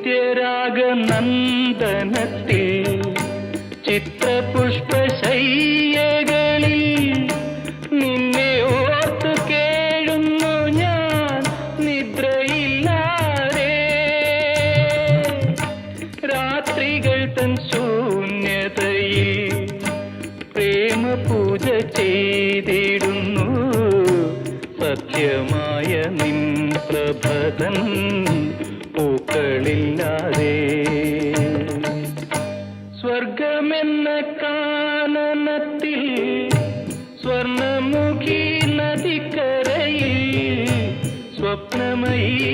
നിത്യരാഗനന്ദനത്തിൽ ചിത്രപുഷ്പശയ്യകളിൽ നിന്നെ ഓർത്തു കേഴുന്നു ഞാൻ നിദ്രയില്ലാതെ. രാത്രികൾ തൻ ശൂന്യതയിൽ പ്രേമപൂജ ചെയ്തിടുന്നു സത്യമായ നിൻ പ്രഭതൻ പൂക്കളില്ലാതെ. സ്വർഗമെന്ന കാനനത്തിൽ സ്വർണമുഖി നദിക്കരയിൽ സ്വപ്നമയീ